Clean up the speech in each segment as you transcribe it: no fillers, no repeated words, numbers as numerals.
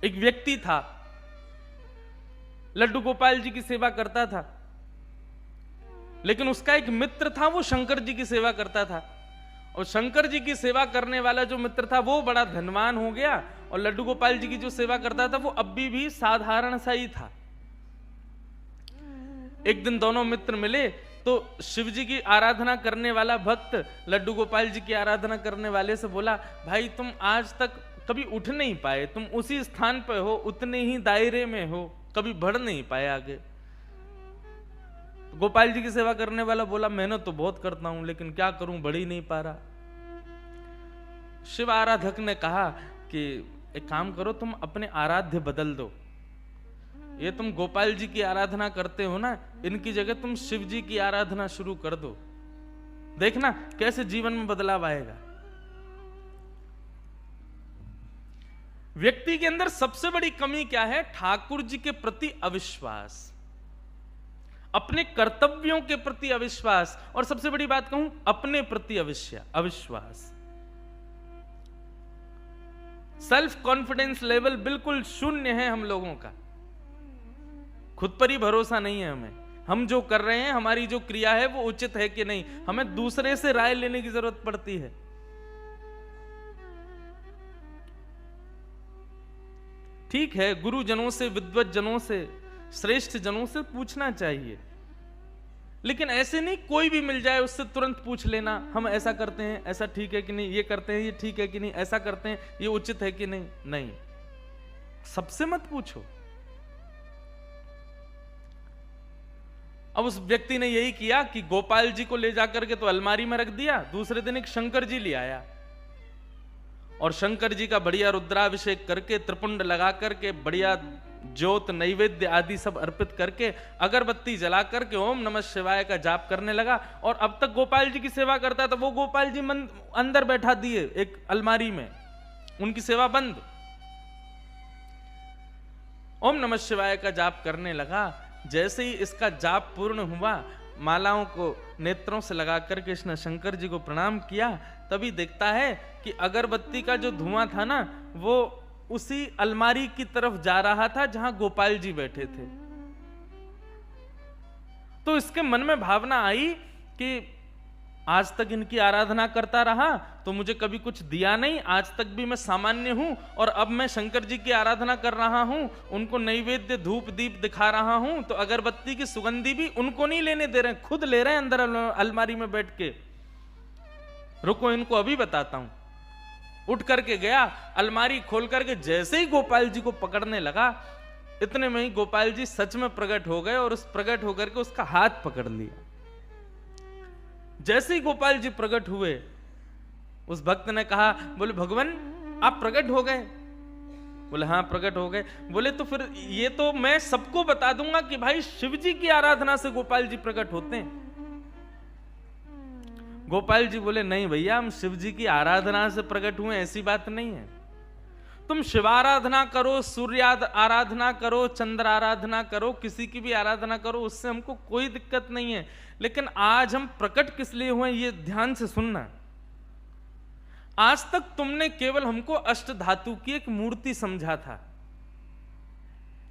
एक व्यक्ति था, लड्डू गोपाल जी की सेवा करता था, लेकिन उसका एक मित्र था, वो शंकर जी की सेवा करता था। और शंकर जी की सेवा करने वाला जो मित्र था वो बड़ा धनवान हो गया, और लड्डू गोपाल जी की जो सेवा करता था वो अभी भी साधारण सा ही था। एक दिन दोनों मित्र मिले तो शिव जी की आराधना करने वाला भक्त लड्डू गोपाल जी की आराधना करने वाले से बोला, भाई तुम आज तक कभी उठ नहीं पाए, तुम उसी स्थान पर हो, उतने ही दायरे में हो, कभी बढ़ नहीं पाए आगे। गोपाल जी की सेवा करने वाला बोला, मेहनत तो बहुत करता हूं लेकिन क्या करूं, बढ़ ही नहीं पा रहा। शिव आराधक ने कहा कि एक काम करो, तुम अपने आराध्य बदल दो। ये तुम गोपाल जी की आराधना करते हो ना, इनकी जगह तुम शिव जी की आराधना शुरू कर दो, देखना कैसे जीवन में बदलाव आएगा। व्यक्ति के अंदर सबसे बड़ी कमी क्या है? ठाकुर जी के प्रति अविश्वास, अपने कर्तव्यों के प्रति अविश्वास, और सबसे बड़ी बात कहूं, अपने प्रति अविश्वास। सेल्फ कॉन्फिडेंस लेवल बिल्कुल शून्य है हम लोगों का, खुद पर ही भरोसा नहीं है हमें, हम जो कर रहे हैं, हमारी जो क्रिया है वो उचित है कि नहीं, हमें दूसरे से राय लेने की जरूरत पड़ती है। ठीक है, गुरुजनों से, विद्वत जनों से, श्रेष्ठ जनों से पूछना चाहिए, लेकिन ऐसे नहीं कोई भी मिल जाए उससे तुरंत पूछ लेना, हम ऐसा करते हैं, ऐसा ठीक है कि नहीं, ये करते हैं, ये ठीक है कि नहीं, ऐसा करते हैं, ये उचित है कि नहीं। नहीं, सबसे मत पूछो। अब उस व्यक्ति ने यही किया कि गोपाल जी को ले जाकर के तो अलमारी में रख दिया, दूसरे दिन एक शंकर जी ले आया, और शंकर जी का बढ़िया रुद्राभिषेक करके, त्रिपुंड लगा करके, बढ़िया ज्योत नैवेद्य आदि सब अर्पित करके, अगरबत्ती जला करके ओम नमः शिवाय का जाप करने लगा। और अब तक गोपाल जी की सेवा करता था, वो गोपाल जी अंदर बैठा दिए एक अलमारी में, उनकी सेवा बंद। ओम नमः शिवाय का जाप करने लगा। जैसे ही इसका जाप पूर्ण हुआ, मालाओं को नेत्रों से लगा करके इसने शंकर जी को प्रणाम किया, तभी देखता है कि अगरबत्ती का जो धुआं था ना, वो उसी अलमारी की तरफ जा रहा था जहां गोपाल जी बैठे थे। तो इसके मन में भावना आई कि आज तक इनकी आराधना करता रहा तो मुझे कभी कुछ दिया नहीं, आज तक भी मैं सामान्य हूं, और अब मैं शंकर जी की आराधना कर रहा हूं, उनको नैवेद्य धूप दीप दिखा रहा हूं, तो अगरबत्ती की सुगंधी भी उनको नहीं लेने दे रहे हैं, खुद ले रहे हैं अंदर अलमारी में बैठ के। रुको, इनको अभी बताता हूं। उठ करके गया, अलमारी खोल करके जैसे ही गोपाल जी को पकड़ने लगा, इतने में ही गोपाल जी सच में प्रकट हो गए, और उस प्रकट होकर के उसका हाथ पकड़ लिया। जैसे ही गोपाल जी प्रकट हुए, उस भक्त ने कहा, बोले भगवान आप प्रकट हो गए? बोले हाँ प्रकट हो गए। बोले तो फिर ये तो मैं सबको बता दूंगा कि भाई शिव जी की आराधना से गोपाल जी प्रकट होते हैं। गोपाल जी बोले नहीं भैया, हम शिव जी की आराधना से प्रकट हुए, ऐसी बात नहीं है। तुम शिवाराधना करो, सूर्य आराधना करो, चंद्र आराधना करो, किसी की भी आराधना करो, उससे हमको कोई दिक्कत नहीं है, लेकिन आज हम प्रकट किस लिए हुए ये ध्यान से सुनना। आज तक तुमने केवल हमको अष्ट धातु की एक मूर्ति समझा था,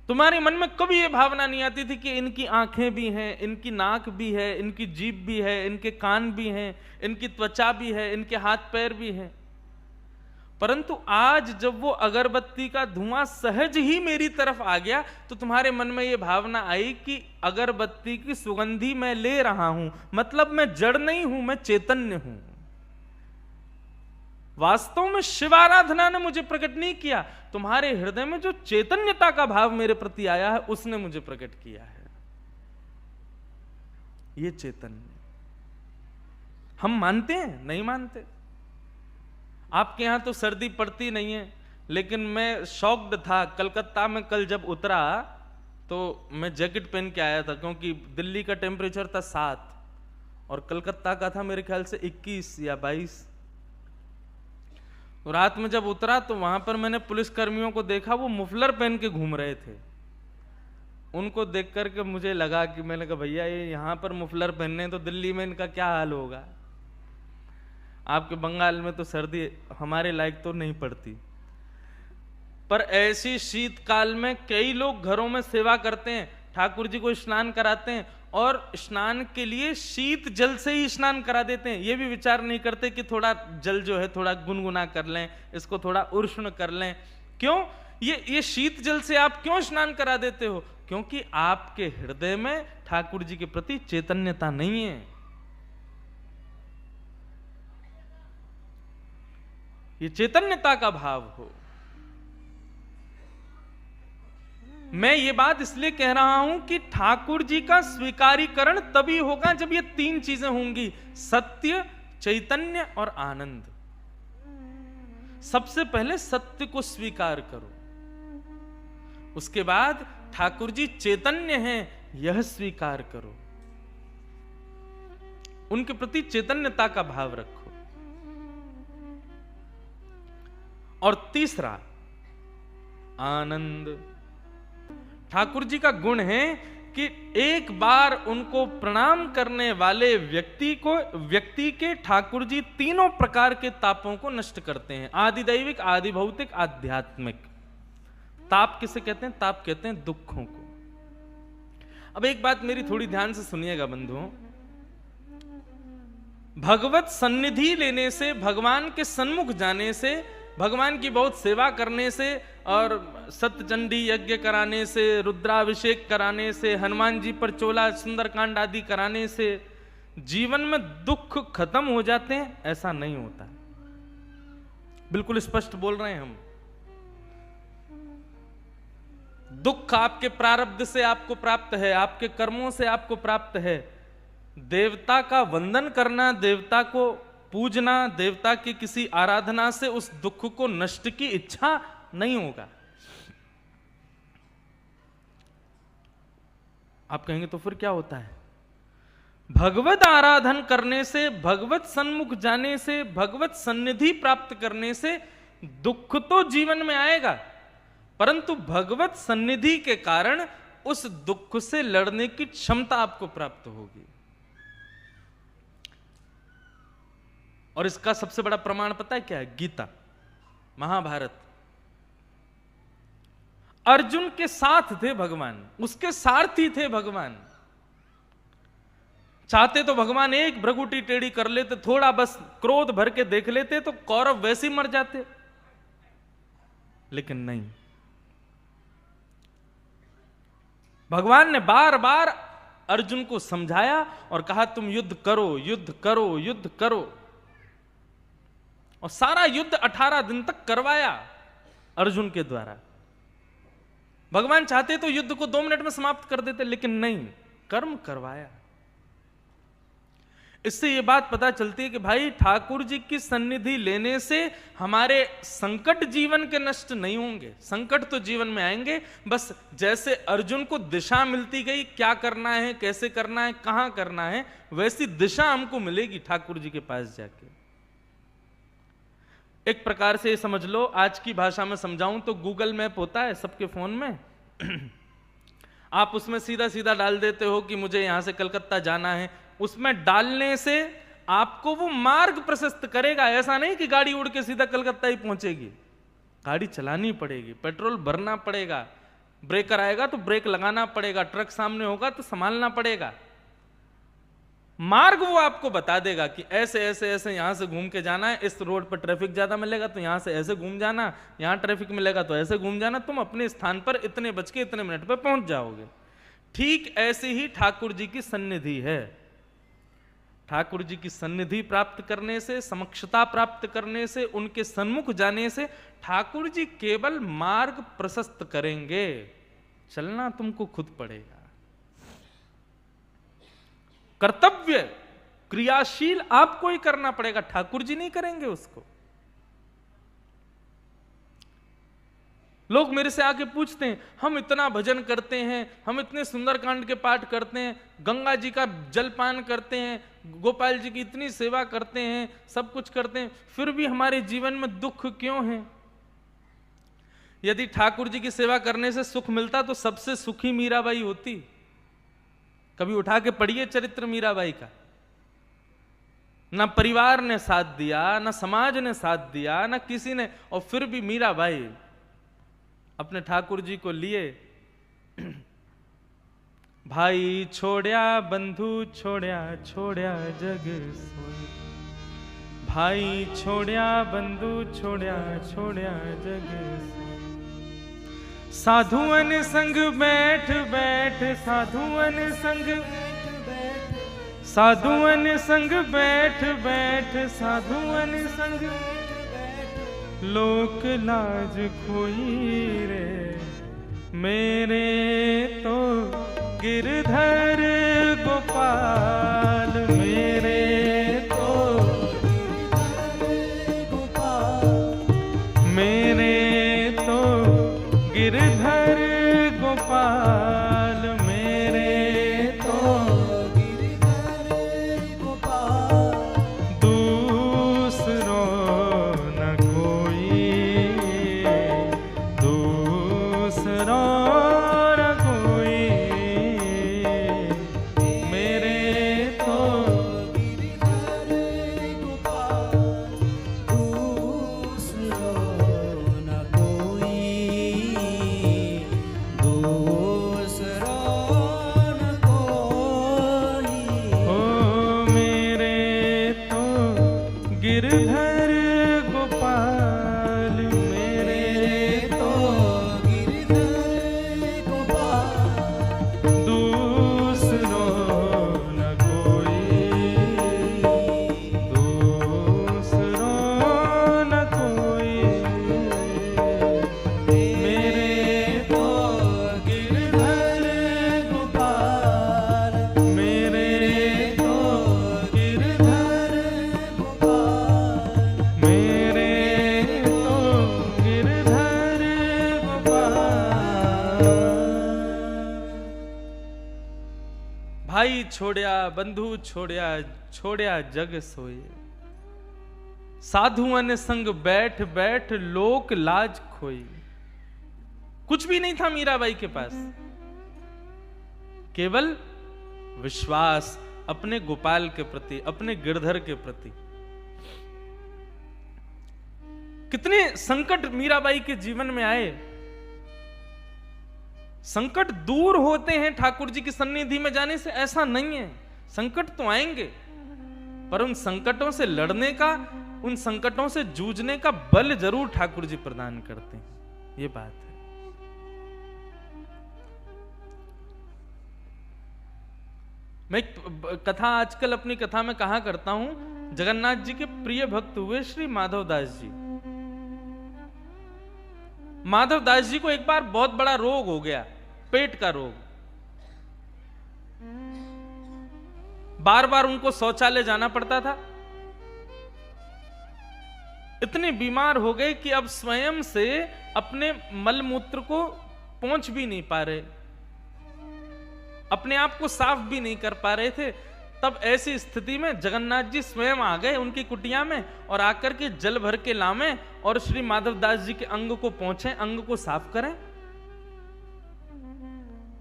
तुम्हारे मन में कभी ये भावना नहीं आती थी कि इनकी आंखें भी हैं, इनकी नाक भी है, इनकी जीभ भी है, इनके कान भी हैं, इनकी त्वचा भी है, इनके हाथ पैर भी हैं। परंतु आज जब वो अगरबत्ती का धुआं सहज ही मेरी तरफ आ गया, तो तुम्हारे मन में ये भावना आई कि अगरबत्ती की सुगंधी मैं ले रहा हूं, मतलब मैं जड़ नहीं हूं, मैं चैतन्य हूं। वास्तव में शिवाराधना ने मुझे प्रकट नहीं किया, तुम्हारे हृदय में जो चैतन्यता का भाव मेरे प्रति आया है उसने मुझे प्रकट किया है। ये चैतन्य हम मानते हैं? नहीं मानते। आपके यहां तो सर्दी पड़ती नहीं है, लेकिन मैं शॉक्ड था। कलकत्ता में कल जब उतरा तो मैं जैकेट पहन के आया था, क्योंकि दिल्ली का टेम्परेचर था 7 और कलकत्ता का था मेरे ख्याल से 21 या 22। तो रात में जब उतरा तो वहां पर मैंने पुलिस कर्मियों को देखा, वो मुफलर पहन के घूम रहे थे। उनको देख करके मुझे लगा कि, मैंने कहा भैया ये यहां पर मुफलर पहनने तो दिल्ली में इनका क्या हाल होगा। आपके बंगाल में तो सर्दी हमारे लायक तो नहीं पड़ती। पर ऐसी शीतकाल में कई लोग घरों में सेवा करते हैं, ठाकुर जी को स्नान कराते हैं और स्नान के लिए शीत जल से ही स्नान करा देते हैं। ये भी विचार नहीं करते कि थोड़ा जल जो है थोड़ा गुनगुना कर लें, इसको थोड़ा उष्ण कर लें। क्यों? ये शीत जल से आप क्यों स्नान करा देते हो? क्योंकि आपके हृदय में ठाकुर जी के प्रति चैतन्यता नहीं है। ये चैतन्यता का भाव हो। मैं ये बात इसलिए कह रहा हूं कि ठाकुर जी का स्वीकारीकरण तभी होगा जब ये तीन चीजें होंगी, सत्य, चैतन्य और आनंद। सबसे पहले सत्य को स्वीकार करो, उसके बाद ठाकुर जी चैतन्य हैं यह स्वीकार करो, उनके प्रति चैतन्यता का भाव रखो। और तीसरा आनंद। ठाकुर जी का गुण है कि एक बार उनको प्रणाम करने वाले व्यक्ति के ठाकुर जी तीनों प्रकार के तापों को नष्ट करते हैं, आदि दैविक, आदि भौतिक, आध्यात्मिक। ताप किसे कहते हैं? ताप कहते हैं दुखों को। अब एक बात मेरी थोड़ी ध्यान से सुनिएगा बंधुओं, भगवत सन्निधि लेने से, भगवान के सन्मुख जाने से, भगवान की बहुत सेवा करने से और सत्यचंडी यज्ञ कराने से, रुद्राभिषेक कराने से, हनुमान जी पर चोला सुंदरकांड आदि कराने से जीवन में दुख खत्म हो जाते हैं? ऐसा नहीं होता। बिल्कुल स्पष्ट बोल रहे हैं हम। दुख आपके प्रारब्ध से आपको प्राप्त है, आपके कर्मों से आपको प्राप्त है। देवता का वंदन करना, देवता को पूजना, देवता की किसी आराधना से उस दुख को नष्ट की इच्छा नहीं होगा। आप कहेंगे तो फिर क्या होता है? भगवत आराधन करने से, भगवत सन्मुख जाने से, भगवत सन्निधि प्राप्त करने से दुख तो जीवन में आएगा, परंतु भगवत सन्निधि के कारण उस दुख से लड़ने की क्षमता आपको प्राप्त होगी। और इसका सबसे बड़ा प्रमाण पता है क्या है? गीता, महाभारत। अर्जुन के साथ थे भगवान, उसके सारथी थे भगवान। चाहते तो भगवान एक भ्रगुटी टेढ़ी कर लेते, थोड़ा बस क्रोध भर के देख लेते तो कौरव वैसे ही मर जाते, लेकिन नहीं। भगवान ने बार बार अर्जुन को समझाया और कहा तुम युद्ध करो, युद्ध करो, युद्ध करो। और सारा युद्ध 18 दिन तक करवाया अर्जुन के द्वारा। भगवान चाहते तो युद्ध को 2 मिनट में समाप्त कर देते, लेकिन नहीं, कर्म करवाया। इससे यह बात पता चलती है कि भाई ठाकुर जी की सन्निधि लेने से हमारे संकट जीवन के नष्ट नहीं होंगे। संकट तो जीवन में आएंगे, बस जैसे अर्जुन को दिशा मिलती गई, क्या करना है, कैसे करना है, कहां करना है, वैसी दिशा हमको मिलेगी ठाकुर जी के पास जाके। एक प्रकार से समझ लो, आज की भाषा में समझाऊं तो गूगल मैप होता है सबके फोन में आप उसमें सीधा सीधा डाल देते हो कि मुझे यहां से कलकत्ता जाना है। उसमें डालने से आपको वो मार्ग प्रशस्त करेगा। ऐसा नहीं कि गाड़ी उड़ के सीधा कलकत्ता ही पहुंचेगी, गाड़ी चलानी पड़ेगी, पेट्रोल भरना पड़ेगा, ब्रेकर आएगा तो ब्रेक लगाना पड़ेगा, ट्रक सामने होगा तो संभालना पड़ेगा। मार्ग वो आपको बता देगा कि ऐसे ऐसे ऐसे यहां से घूम के जाना है, इस रोड पर ट्रैफिक ज्यादा मिलेगा तो यहां से ऐसे घूम जाना, यहां ट्रैफिक मिलेगा तो ऐसे घूम जाना, तुम अपने स्थान पर इतने बज के इतने मिनट पर पहुंच जाओगे। ठीक ऐसे ही ठाकुर जी की सन्निधि है। ठाकुर जी की सन्निधि प्राप्त करने से, समक्षता प्राप्त करने से, उनके सन्मुख जाने से ठाकुर जी केवल मार्ग प्रशस्त करेंगे, चलना तुमको खुद पड़ेगा। कर्तव्य क्रियाशील आपको ही करना पड़ेगा, ठाकुर जी नहीं करेंगे उसको। लोग मेरे से आके पूछते हैं, हम इतना भजन करते हैं, हम इतने सुंदरकांड के पाठ करते हैं, गंगा जी का जलपान करते हैं, गोपाल जी की इतनी सेवा करते हैं, सब कुछ करते हैं, फिर भी हमारे जीवन में दुख क्यों है? यदि ठाकुर जी की सेवा करने से सुख मिलता तो सबसे सुखी मीराबाई होती। कभी उठा के पढ़िए चरित्र मीराबाई का। ना परिवार ने साथ दिया, ना समाज ने साथ दिया, ना किसी ने, और फिर भी मीराबाई अपने ठाकुर जी को लिए। भाई छोड़या बंधु छोड़या छोड़या जग सोई, भाई छोड़या बंधु छोड़या छोड़या जग सोई। साधुअन संग बैठ बैठ साधुअन संग, साधुअन संग बैठ बैठ साधुअन संग, लोक लाज खोई रे मेरे तो गिरधर गोपाल, मेरे तो मेरे तो गिरधर गोपाल, मेरे तो गिरधर गोपाल, दूसरो न कोई, दूसरो गिरधर गोपाल, मेरे तो गिरधर गोपाल, दूसरो न कोई, दूसरो न कोई, मेरे तो गिरधर गोपाल, मेरे तो गिरधर भाई छोड़या बंधु छोड़या छोड़या जग सोए, साधुअन संग बैठ बैठ लोक लाज खोई। कुछ भी नहीं था मीराबाई के पास, केवल विश्वास अपने गोपाल के प्रति, अपने गिरधर के प्रति। कितने संकट मीराबाई के जीवन में आए। संकट दूर होते हैं ठाकुर जी की सन्निधि में जाने से, ऐसा नहीं है। संकट तो आएंगे, पर उन संकटों से लड़ने का, उन संकटों से जूझने का बल जरूर ठाकुर जी प्रदान करते हैं। ये बात है। मैं कथा आजकल अपनी कथा में कहा करता हूं, जगन्नाथ जी के प्रिय भक्त हुए श्री माधव दास जी। माधव दास जी को एक बार बहुत बड़ा रोग हो गया, पेट का रोग। बार बार उनको शौचालय जाना पड़ता था। इतने बीमार हो गए कि अब स्वयं से अपने मल मूत्र को पहुंच भी नहीं पा रहे, अपने आप को साफ भी नहीं कर पा रहे थे। तब ऐसी स्थिति में जगन्नाथ जी स्वयं आ गए उनकी कुटिया में और आकर के जल भर के लामे और श्री माधव दास जी के अंग को पहुंचे, अंग को साफ करें।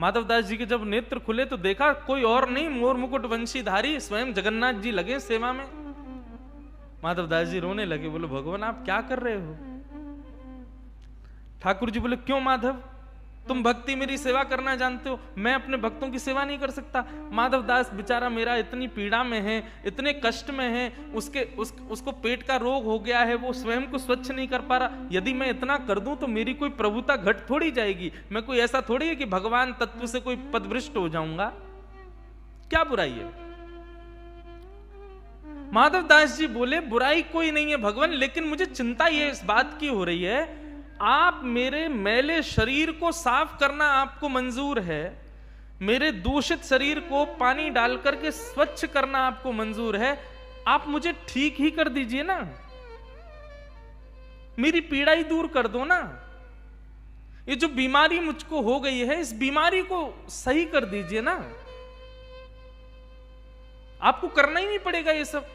माधव दास जी के जब नेत्र खुले तो देखा कोई और नहीं, मोर मुकुट वंशीधारी स्वयं जगन्नाथ जी लगे सेवा में। माधव दास जी रोने लगे, बोले भगवान आप क्या कर रहे हो? ठाकुर जी बोले क्यों माधव, तुम भक्ति मेरी सेवा करना जानते हो, मैं अपने भक्तों की सेवा नहीं कर सकता? माधव दास बेचारा मेरा इतनी पीड़ा में है, इतने कष्ट में है, उसको पेट का रोग हो गया है, वो स्वयं को स्वच्छ नहीं कर पा रहा। यदि मैं इतना कर दूं तो मेरी कोई प्रभुता घट थोड़ी जाएगी। मैं कोई ऐसा थोड़ी है कि भगवान तत्व से कोई पदभ्रष्ट हो जाऊंगा, क्या बुराई है? माधव दास जी बोले बुराई कोई नहीं है भगवान, लेकिन मुझे चिंता ये इस बात की हो रही है, आप मेरे मैले शरीर को साफ करना आपको मंजूर है, मेरे दूषित शरीर को पानी डाल करके स्वच्छ करना आपको मंजूर है, आप मुझे ठीक ही कर दीजिए ना, मेरी पीड़ा ही दूर कर दो ना। ये जो बीमारी मुझको हो गई है, इस बीमारी को सही कर दीजिए ना। आपको करना ही नहीं पड़ेगा ये सब,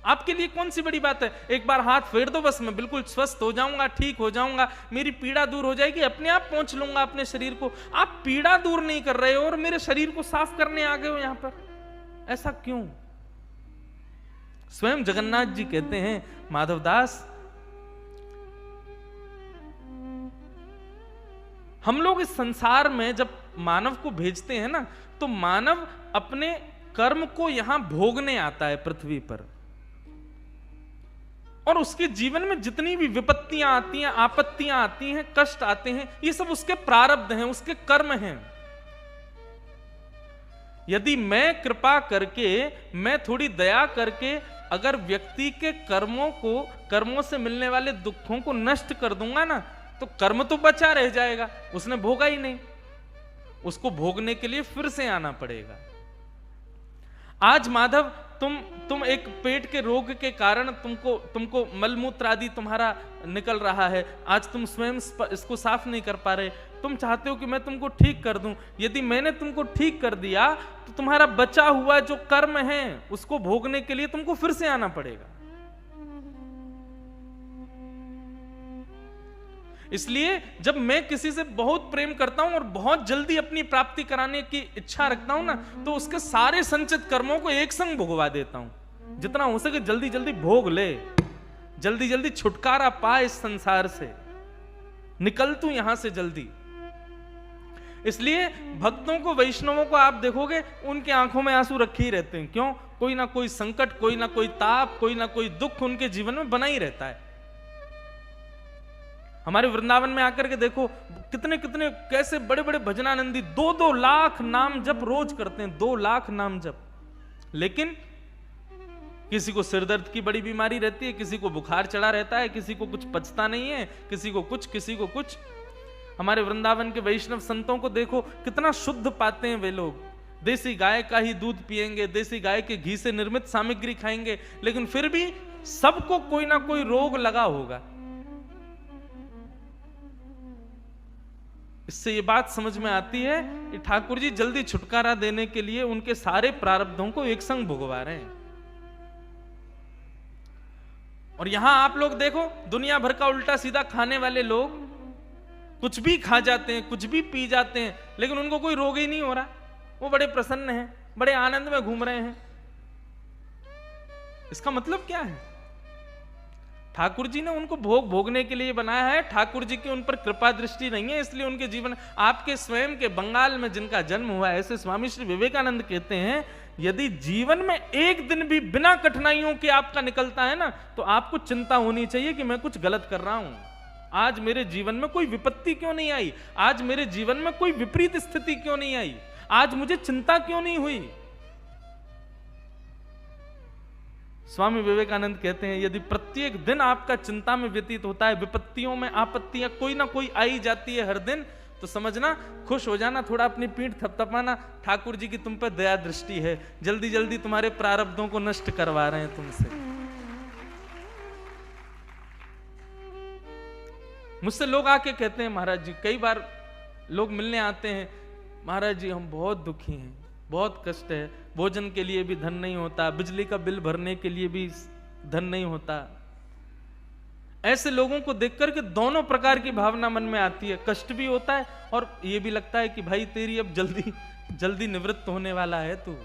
आपके लिए कौन सी बड़ी बात है? एक बार हाथ फेर दो, बस मैं बिल्कुल स्वस्थ हो जाऊंगा, ठीक हो जाऊंगा, मेरी पीड़ा दूर हो जाएगी, अपने आप पहुंच लूंगा अपने शरीर को। आप पीड़ा दूर नहीं कर रहे हो और मेरे शरीर को साफ करने आ गए हो यहां पर, ऐसा क्यों? स्वयं जगन्नाथ जी कहते हैं माधवदास हम लोग इस संसार में जब मानव को भेजते हैं ना, तो मानव अपने कर्म को यहां भोगने आता है पृथ्वी पर, और उसके जीवन में जितनी भी विपत्तियां आती हैं, आपत्तियां आती हैं, कष्ट आते हैं, ये सब उसके प्रारब्ध हैं, उसके कर्म हैं। यदि मैं कृपा करके, मैं थोड़ी दया करके अगर व्यक्ति के कर्मों से मिलने वाले दुखों को नष्ट कर दूंगा ना, तो कर्म तो बचा रह जाएगा, उसने भोगा ही नहीं, उसको भोगने के लिए फिर से आना पड़ेगा। आज माधव तुम एक पेट के रोग के कारण तुमको मलमूत्र आदि तुम्हारा निकल रहा है, आज तुम स्वयं इसको साफ नहीं कर पा रहे, तुम चाहते हो कि मैं तुमको ठीक कर दूं। यदि मैंने तुमको ठीक कर दिया तो तुम्हारा बचा हुआ जो कर्म है उसको भोगने के लिए तुमको फिर से आना पड़ेगा। इसलिए जब मैं किसी से बहुत प्रेम करता हूं और बहुत जल्दी अपनी प्राप्ति कराने की इच्छा रखता हूं ना, तो उसके सारे संचित कर्मों को एक संग भुगवा देता हूं। जितना हो सके जल्दी जल्दी भोग ले, जल्दी जल्दी छुटकारा पा इस संसार से, निकल तू यहां से जल्दी। इसलिए भक्तों को, वैष्णवों को आप देखोगे उनके आंखों में आंसू रखे ही रहते हैं। क्यों? कोई ना कोई संकट, कोई ना कोई ताप, कोई ना कोई दुख उनके जीवन में बना ही रहता है। हमारे वृंदावन में आकर के देखो कितने कितने कैसे बड़े बड़े भजनानंदी 2-2 लाख नाम जप रोज करते हैं, 2 लाख नाम जप। लेकिन किसी को सिर दर्द की बड़ी बीमारी रहती है, किसी को बुखार चढ़ा रहता है, किसी को कुछ पचता नहीं है, किसी को कुछ। हमारे वृंदावन के वैष्णव संतों को देखो कितना शुद्ध पाते हैं वे लोग। देसी गाय का ही दूध पिएंगे, देसी गाय के घी से निर्मित सामग्री खाएंगे, लेकिन फिर भी सबको कोई ना कोई रोग लगा होगा। इससे ये बात समझ में आती है कि ठाकुर जी जल्दी छुटकारा देने के लिए उनके सारे प्रारब्धों को एक संग भुगवा रहे हैं। और यहां आप लोग देखो दुनिया भर का उल्टा सीधा खाने वाले लोग कुछ भी खा जाते हैं, कुछ भी पी जाते हैं, लेकिन उनको कोई रोग ही नहीं हो रहा, वो बड़े प्रसन्न हैं, बड़े आनंद में घूम रहे हैं। इसका मतलब क्या है? ठाकुर जी ने उनको भोगने के लिए बनाया है। ठाकुर जी की उन पर कृपा दृष्टि नहीं है, इसलिए उनके जीवन, आपके स्वयं के बंगाल में जिनका जन्म हुआ है, ऐसे स्वामी श्री विवेकानंद कहते हैं, यदि जीवन में एक दिन भी बिना कठिनाइयों के आपका निकलता है ना, तो आपको चिंता होनी चाहिए कि मैं कुछ गलत कर रहा हूं। आज मेरे जीवन में कोई विपत्ति क्यों नहीं आई? आज मेरे जीवन में कोई विपरीत स्थिति क्यों नहीं आई? आज मुझे चिंता क्यों नहीं हुई? स्वामी विवेकानंद कहते हैं, यदि प्रत्येक दिन आपका चिंता में व्यतीत होता है, विपत्तियों में आपत्तियां कोई ना कोई आई जाती है हर दिन, तो समझना, खुश हो जाना, थोड़ा अपनी पीठ थपथपाना, ठाकुर जी की तुम पर दया दृष्टि है, जल्दी जल्दी तुम्हारे प्रारब्धों को नष्ट करवा रहे हैं तुमसे। मुझसे लोग आके कहते हैं, महाराज जी, कई बार लोग मिलने आते हैं, महाराज जी हम बहुत दुखी हैं, बहुत कष्ट है, भोजन के लिए भी धन नहीं होता, बिजली का बिल भरने के लिए भी धन नहीं होता। ऐसे लोगों को देख करके दोनों प्रकार की भावना मन में आती है, कष्ट भी होता है और ये भी लगता है कि भाई तेरी अब जल्दी जल्दी निवृत्त होने वाला है तू,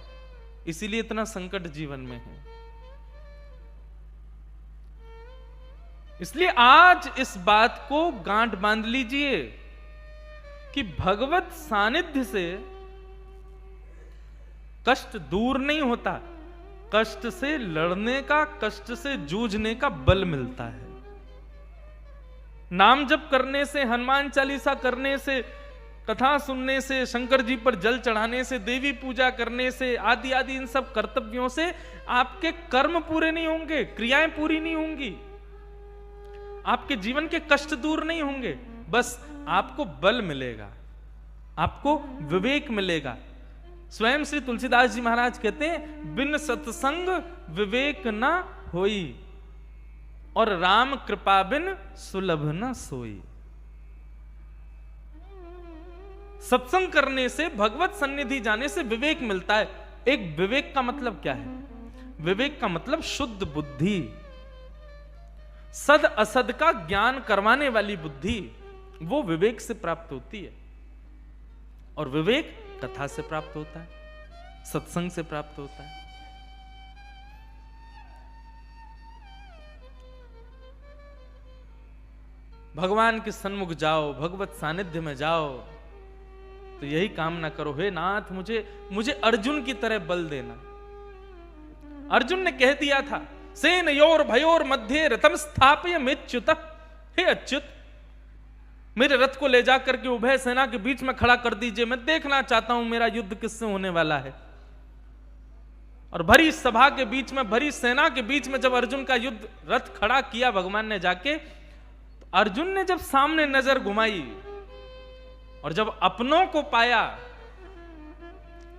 इसीलिए इतना संकट जीवन में है। इसलिए आज इस बात को गांठ बांध लीजिए कि भगवत सानिध्य से कष्ट दूर नहीं होता, कष्ट से लड़ने का, कष्ट से जूझने का बल मिलता है। नाम जप करने से, हनुमान चालीसा करने से, कथा सुनने से, शंकर जी पर जल चढ़ाने से, देवी पूजा करने से, आदि आदि इन सब कर्तव्यों से आपके कर्म पूरे नहीं होंगे, क्रियाएं पूरी नहीं होंगी, आपके जीवन के कष्ट दूर नहीं होंगे, बस आपको बल मिलेगा, आपको विवेक मिलेगा। स्वयं श्री तुलसीदास जी महाराज कहते हैं, बिन सत्संग विवेक न होई, और राम कृपा बिन सुलभ न सोई। सत्संग करने से, भगवत सन्निधि जाने से विवेक मिलता है। एक विवेक का मतलब क्या है? विवेक का मतलब शुद्ध बुद्धि, सद असद का ज्ञान करवाने वाली बुद्धि, वो विवेक से प्राप्त होती है। और विवेक कथा से प्राप्त होता है, सत्संग से प्राप्त होता है। भगवान के सन्मुख जाओ, भगवत सानिध्य में जाओ, तो यही कामना करो, हे नाथ मुझे अर्जुन की तरह बल देना। अर्जुन ने कह दिया था, सेनयोर भयोर मध्य रथम स्थापय मेच्युत, हे अच्युत मेरे रथ को ले जाकर के उभय सेना के बीच में खड़ा कर दीजिए, मैं देखना चाहता हूं मेरा युद्ध किससे होने वाला है। और भरी सभा के बीच में, भरी सेना के बीच में जब अर्जुन का युद्ध रथ खड़ा किया भगवान ने जाके, तो अर्जुन ने जब सामने नजर घुमाई और जब अपनों को पाया,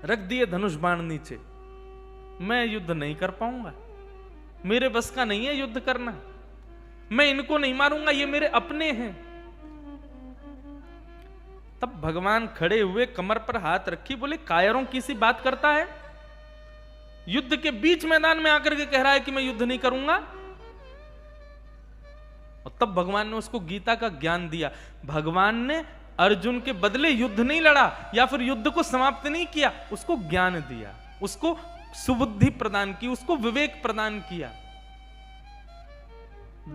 रख दिए धनुष बाण नीचे, मैं युद्ध नहीं कर पाऊंगा, मेरे बस का नहीं है युद्ध करना, मैं इनको नहीं मारूंगा, ये मेरे अपने हैं। तब भगवान खड़े हुए, कमर पर हाथ रखी, बोले कायरों की सी बात करता है, युद्ध के बीच मैदान में आकर के कह रहा है कि मैं युद्ध नहीं करूंगा। और तब भगवान ने उसको गीता का ज्ञान दिया। भगवान ने अर्जुन के बदले युद्ध नहीं लड़ा या फिर युद्ध को समाप्त नहीं किया, उसको ज्ञान दिया, उसको सुबुद्धि प्रदान की, उसको विवेक प्रदान किया।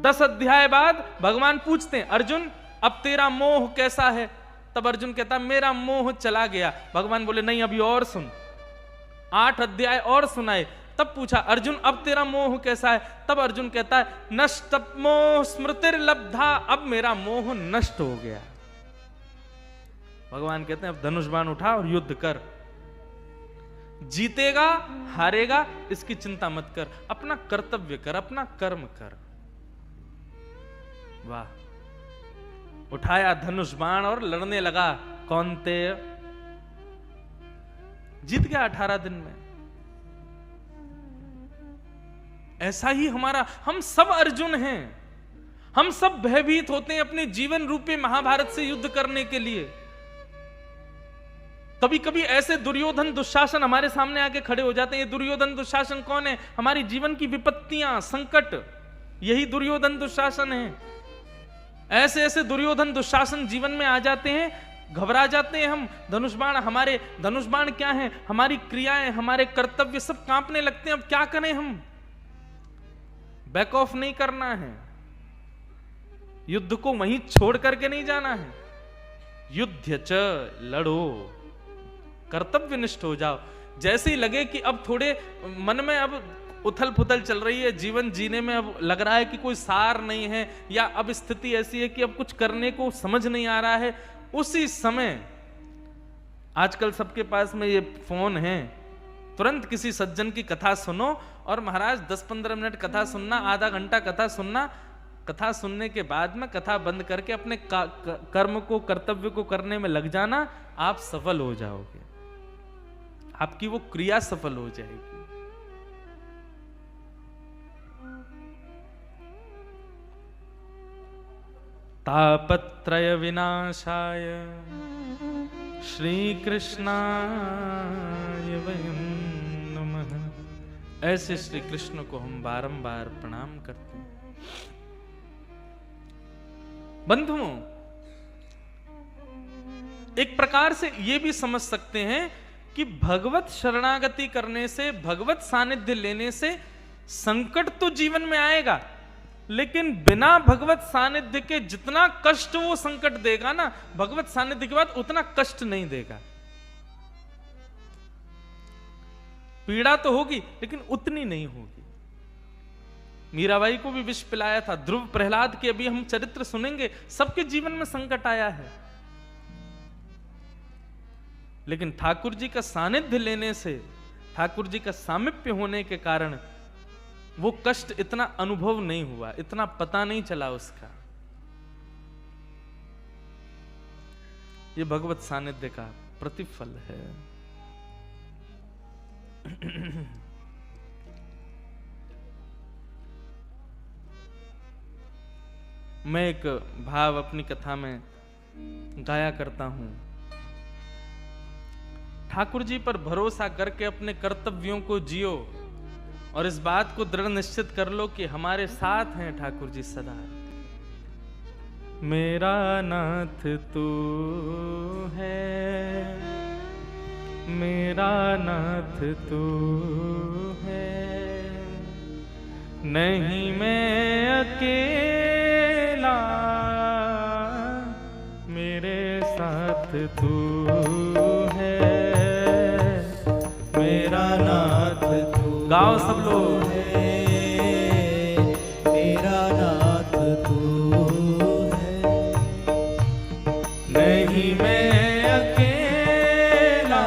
10 अध्याय बाद भगवान पूछते हैं, अर्जुन अब तेरा मोह कैसा है? तब अर्जुन कहता मेरा मोह चला गया। भगवान बोले नहीं, अभी और सुन। 8 अध्याय और सुनाए। तब पूछा, अर्जुन अब तेरा मोह कैसा है? तब अर्जुन कहता है, नष्ट मोह स्मृतिर्लब्धा, अब मेरा मोह नष्ट हो गया। भगवान कहते हैं अब धनुष बाण उठा और युद्ध कर, जीतेगा हारेगा इसकी चिंता मत कर, अपना कर्तव्य कर, अपना कर्म कर। वाह, उठाया धनुष बाण और लड़ने लगा। कौन्तेय जीत गया 18 दिन में। ऐसा ही हम सब अर्जुन हैं, हम सब भयभीत होते हैं अपने जीवन रूपी महाभारत से युद्ध करने के लिए। कभी कभी ऐसे दुर्योधन दुशासन हमारे सामने आके खड़े हो जाते हैं। ये दुर्योधन दुशासन कौन है? हमारी जीवन की विपत्तियां, संकट, यही दुर्योधन दुशासन है। ऐसे ऐसे दुर्योधन दुशासन जीवन में आ जाते हैं, घबरा जाते हैं हम। धनुष बाण, हमारे धनुष बाण क्या है? हमारी क्रियाएं, हमारे कर्तव्य सब कांपने लगते हैं। अब क्या करें हम? बैक ऑफ नहीं करना है, युद्ध को वहीं छोड़ करके नहीं जाना है। युद्ध च, लड़ो, कर्तव्यनिष्ठ हो जाओ। जैसे ही लगे कि अब थोड़े मन में अब उथल पुथल चल रही है, जीवन जीने में अब लग रहा है कि कोई सार नहीं है, या अब स्थिति ऐसी है कि अब कुछ करने को समझ नहीं आ रहा है, उसी समय आजकल सबके पास में ये फोन है, तुरंत किसी सज्जन की कथा सुनो। और महाराज 10-15 मिनट कथा सुनना, आधा घंटा कथा सुनना, कथा सुनने के बाद में कथा बंद करके अपने कर्म को, कर्तव्य को करने में लग जाना, आप सफल हो जाओगे, आपकी वो क्रिया सफल हो जाएगी। तापत्रय विनाशाय श्री कृष्णाय वयं नमः। ऐसे श्री कृष्ण को हम बारंबार प्रणाम करते हैं। बंधुओं, एक प्रकार से ये भी समझ सकते हैं कि भगवत शरणागति करने से, भगवत सानिध्य लेने से संकट तो जीवन में आएगा, लेकिन बिना भगवत सानिध्य के जितना कष्ट वो संकट देगा ना, भगवत सानिध्य के बाद उतना कष्ट नहीं देगा। पीड़ा तो होगी लेकिन उतनी नहीं होगी। मीराबाई को भी विष पिलाया था, ध्रुव प्रहलाद के अभी हम चरित्र सुनेंगे, सबके जीवन में संकट आया है, लेकिन ठाकुर जी का सानिध्य लेने से, ठाकुर जी का सामिप्य होने के कारण वो कष्ट इतना अनुभव नहीं हुआ, इतना पता नहीं चला उसका। ये भगवत सानिध्य का प्रतिफल है। मैं एक भाव अपनी कथा में गाया करता हूं। ठाकुर जी पर भरोसा करके अपने कर्तव्यों को जियो और इस बात को दृढ़ निश्चित कर लो कि हमारे साथ हैं ठाकुर जी सदा। मेरा नाथ तू है, मेरा नाथ तू है, नहीं मैं अकेला मेरे साथ तू है, मेरा नाथ तू। गाओ सब लोग। मेरा नाथ तू है, नहीं मैं अकेला,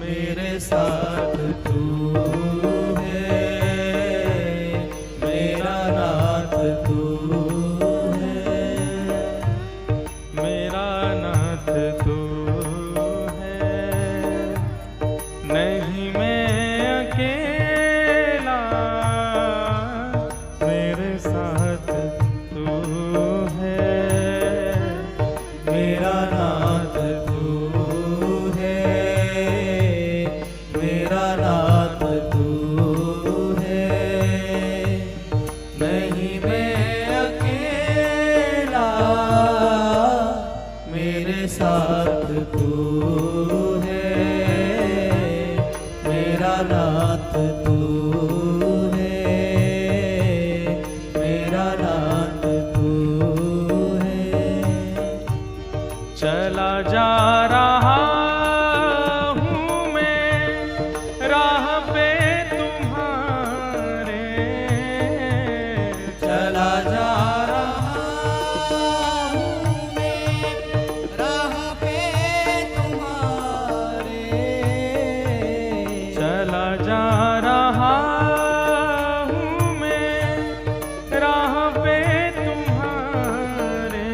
मेरे साथ तू है, मेरा नाथ तू है, मेरा नाथ तू है, नहीं मैं अकेला, मेरे साथ तू है, मेरा नाथ तू है, मेरा नाथ तू है, नहीं मैं अकेला, मेरे साथ तू है, मेरा नाथ तू है, मेरा नाथ तू है। चला जा रहा हूँ मैं राह पे तुम्हारे, चला जा रहा हूँ मैं राह पे तुम्हारे, चला जा रहा हूँ मैं राह पे तुम्हारे,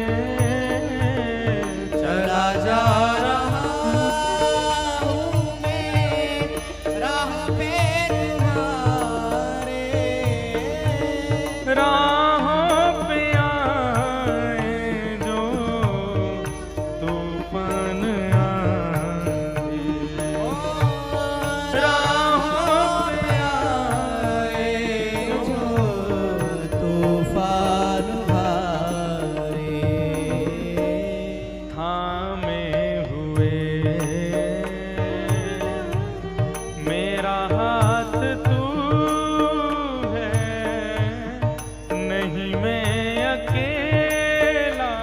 चला जा रहा हूँ मैं राह पे तुम्हारे, राहों पे आए जो तूफान आंधी, राहों पे आए जो तूफान भारे, थामे हुए मेरा हाथ तू है, नहीं मैं अकेला,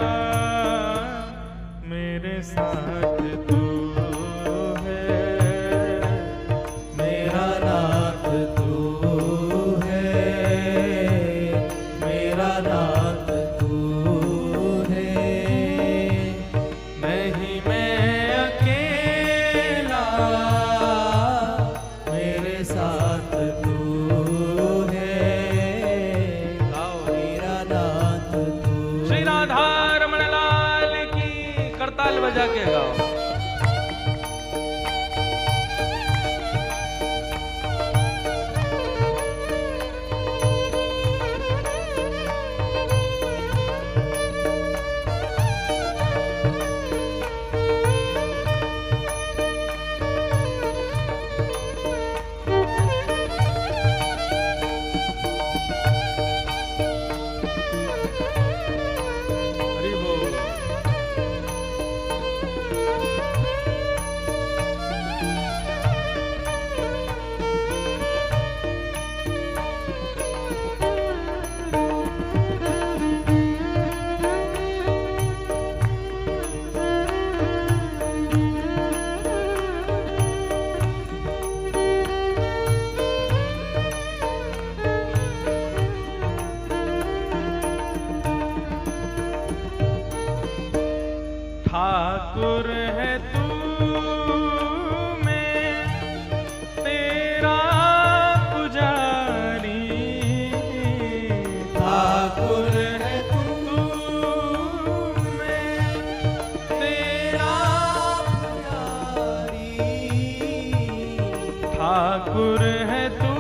मेरे साथ तू है, मेरा नाथ तू है, मेरा नाथ तू है, नहीं मैं अकेला, मेरे साथ तू है, मेरा नाथ तू। श्री राधा रमण लाल की करताल बजा के गाओ। हरि बोल। ठाकुर है तू मैं तेरा पुजारी, ठाकुर है तू मैं तेरा पुजारी, ठाकुर है तू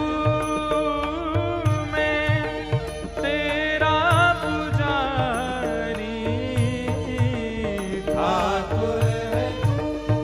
मैं तेरा पुजारी, ठाकुर है तू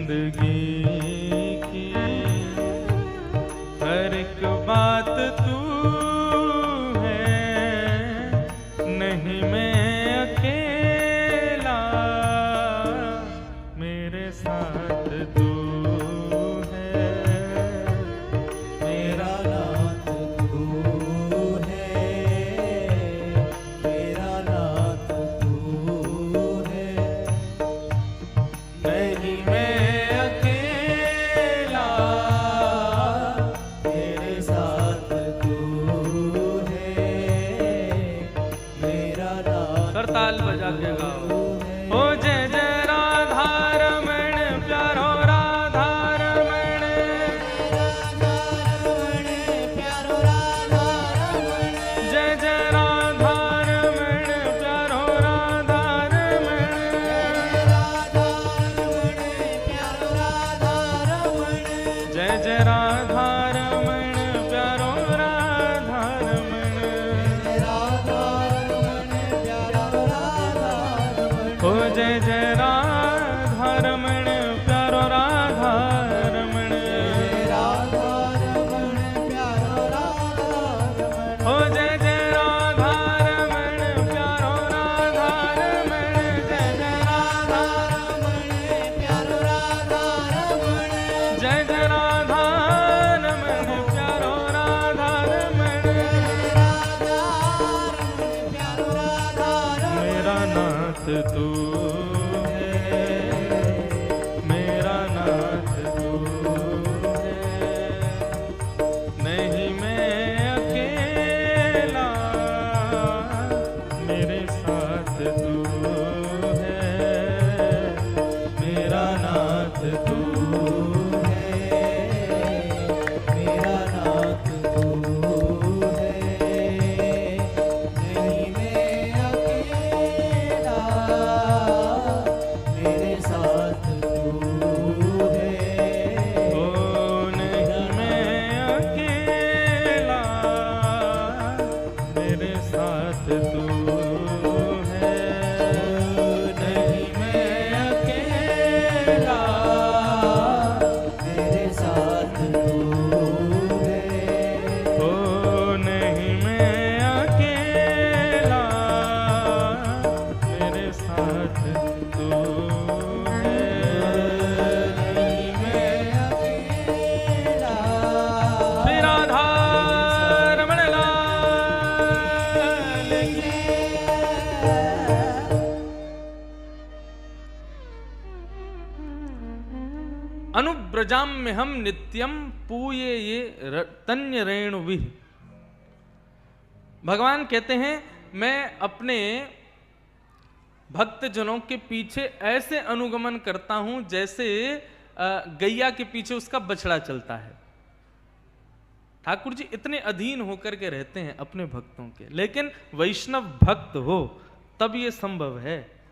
जिंदगी की हर एक बात तू है, नहीं मैं अकेला, मेरे साथ तू है। मेरा नाथ तू है, मेरा नाथ तू है, नहीं मैं अकेला, मेरे साथ तू है, मेरा नाथ करताल बजा के गाओ। ओ जय जय राधा रमण प्यारो राधा रमण, रमण प्यारो राधा रमण, जय जय राधा रमण प्यारो राधा रमण, राधा रमण प्यारो राधा रमण, जय जय राधा रमण प्यारो राधा रमण, राधा रमण प्यारो राधा रमण, ओ जय जय राधा रमण प्यारो राधा रमण, राधा रमण प्यारो राधा रमण, ओ जय जय राधा रमण प्यारो राधा रमण, जय जय राधा रमण प्यारो राधा रमण, जय जय राधा रमण प्यारो राधा रमण, राधा रमण प्यारो राधा रमण, मेरा नाथ तू है, मेरा नाथ तू है, नहीं मैं अकेला, मेरे साथ तू है, मेरा नाथ तू है, मेरा नाथ तू है, नहीं मैं अकेला, मेरे साथ तू है, ओ नहीं मैं अकेला, मेरे साथ तू है, नहीं मैं अकेला, मेरे साथ तू है, ओ नहीं मैं अकेला, मेरे साथ तू है। नहीं मैं अकेला, श्री राधा रमण लाल की। अनुब्रजाम में हम नित्यम पूये ये तन्य रेणु विह। भगवान कहते हैं मैं अपने भक्तजनों के पीछे ऐसे अनुगमन करता हूं जैसे गैया के पीछे उसका बछड़ा चलता है। ठाकुर जी इतने अधीन होकर के रहते हैं अपने भक्तों के, लेकिन वैष्णव भक्त हो तब ये संभव है।